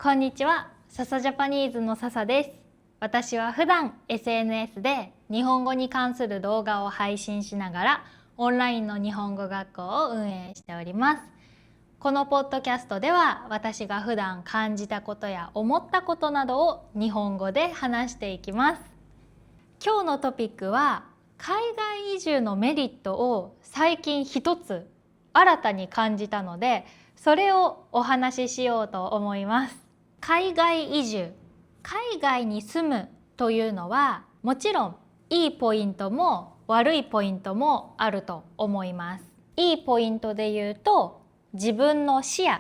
こんにちは、笹ジャパニーズの笹です。私は普段 SNS で日本語に関する動画を配信しながらオンラインの日本語学校を運営しております。このポッドキャストでは私が普段感じたことや思ったことなどを日本語で話していきます。今日のトピックは海外移住のメリットを最近一つ新たに感じたので、それをお話ししようと思います。海外移住、海外に住むというのはもちろんいいポイントも悪いポイントもあると思います。いいポイントで言うと、自分の視野、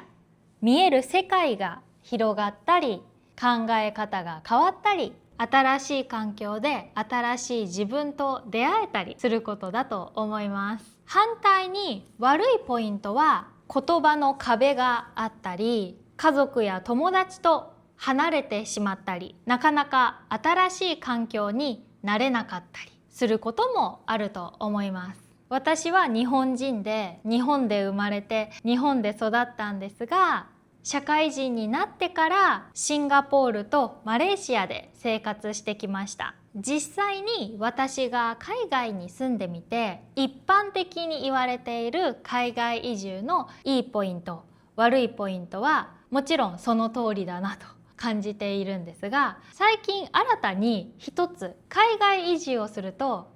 見える世界が広がったり、考え方が変わったり、新しい環境で新しい自分と出会えたりすることだと思います。反対に悪いポイントは言葉の壁があったり、家族や友達と離れてしまったり、なかなか新しい環境に慣れなかったりすることもあると思います。私は日本人で日本で生まれて日本で育ったんですが、社会人になってからシンガポールとマレーシアで生活してきました。実際に私が海外に住んでみて、一般的に言われている海外移住のいいポイント、悪いポイントはもちろんその通りだなと感じているんですが、最近新たに一つ海外移住をすると、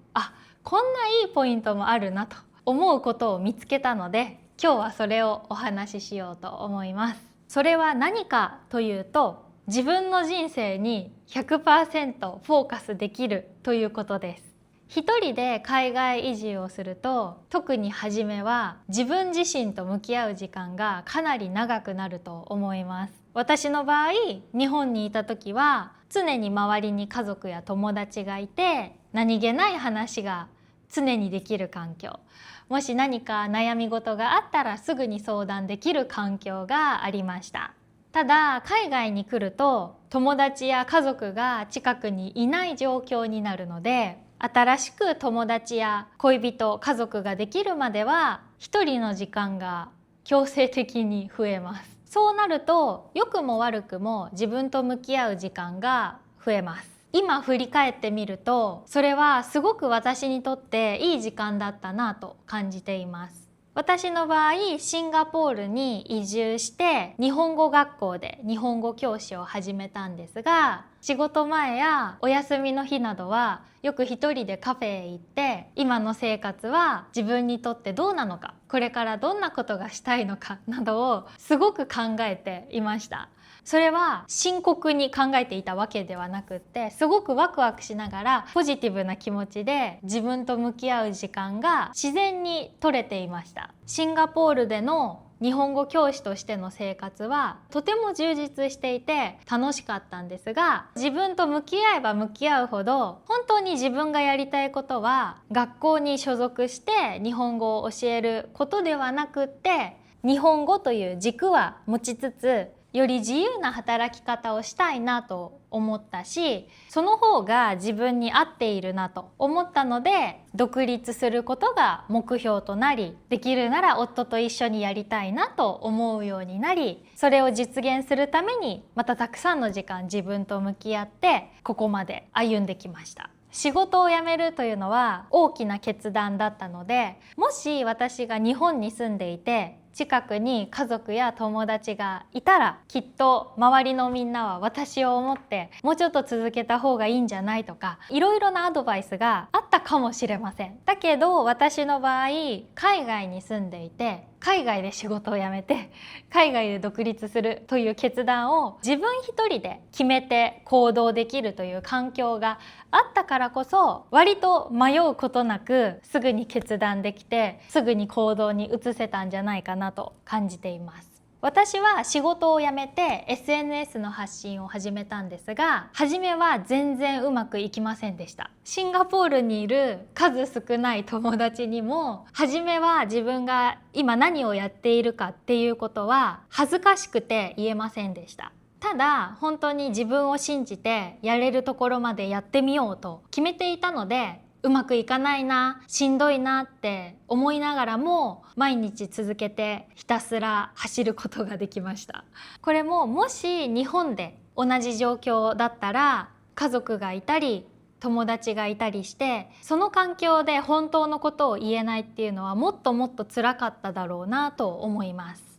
こんないいポイントもあるなと思うことを見つけたので、今日はそれをお話ししようと思います。それは何かというと、自分の人生に 100% フォーカスできるということです。一人で海外移住をすると、特に初めは自分自身と向き合う時間がかなり長くなると思います。私の場合、日本にいた時は常に周りに家族や友達がいて、何気ない話が常にできる環境、もし何か悩み事があったらすぐに相談できる環境がありました。ただ海外に来ると友達や家族が近くにいない状況になるので、新しく友達や恋人、家族ができるまでは一人の時間が強制的に増えます。そうなると良くも悪くも自分と向き合う時間が増えます。今振り返ってみると、それはすごく私にとっていい時間だったなと感じています。私の場合、シンガポールに移住して日本語学校で日本語教師を始めたんですが、仕事前やお休みの日などはよく一人でカフェへ行って、今の生活は自分にとってどうなのか、これからどんなことがしたいのかなどをすごく考えていました。それは深刻に考えていたわけではなくって、すごくワクワクしながらポジティブな気持ちで自分と向き合う時間が自然に取れていました。シンガポールでの日本語教師としての生活はとても充実していて楽しかったんですが、自分と向き合えば向き合うほど本当に自分がやりたいことは学校に所属して日本語を教えることではなくって、日本語という軸は持ちつつより自由な働き方をしたいなと思ったし、その方が自分に合っているなと思ったので、独立することが目標となり、できるなら夫と一緒にやりたいなと思うようになり、それを実現するためにまたたくさんの時間自分と向き合ってここまで歩んできました。仕事を辞めるというのは大きな決断だったので、もし私が日本に住んでいて近くに家族や友達がいたら、きっと周りのみんなは私を思ってもうちょっと続けた方がいいんじゃないとか、いろいろなアドバイスがあったかもしれません。だけど私の場合、海外に住んでいて海外で仕事を辞めて海外で独立するという決断を自分一人で決めて行動できるという環境があったからこそ、割と迷うことなくすぐに決断できてすぐに行動に移せたんじゃないかなと感じています。私は仕事を辞めて SNS の発信を始めたんですが、初めは全然うまくいきませんでした。シンガポールにいる数少ない友達にも、初めは自分が今何をやっているかっていうことは恥ずかしくて言えませんでした。ただ本当に自分を信じてやれるところまでやってみようと決めていたので、うまくいかないな、しんどいなって思いながらも毎日続けてひたすら走ることができました。これももし日本で同じ状況だったら、家族がいたり友達がいたりして、その環境で本当のことを言えないっていうのはもっともっと辛かっただろうなと思います。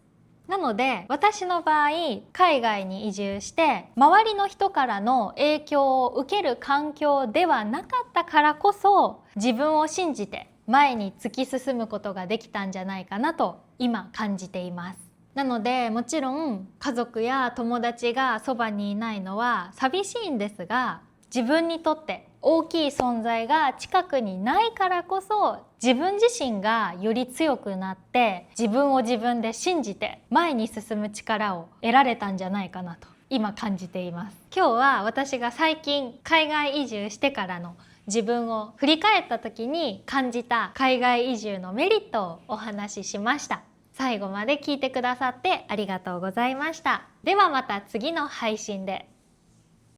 なので私の場合、海外に移住して周りの人からの影響を受ける環境ではなかったからこそ、自分を信じて前に突き進むことができたんじゃないかなと今感じています。なのでもちろん家族や友達がそばにいないのは寂しいんですが、自分にとって大きい存在が近くにないからこそ、自分自身がより強くなって自分を自分で信じて前に進む力を得られたんじゃないかなと今感じています。今日は私が最近海外移住してからの自分を振り返った時に感じた海外移住のメリットをお話ししました。最後まで聞いてくださってありがとうございました。ではまた次の配信で。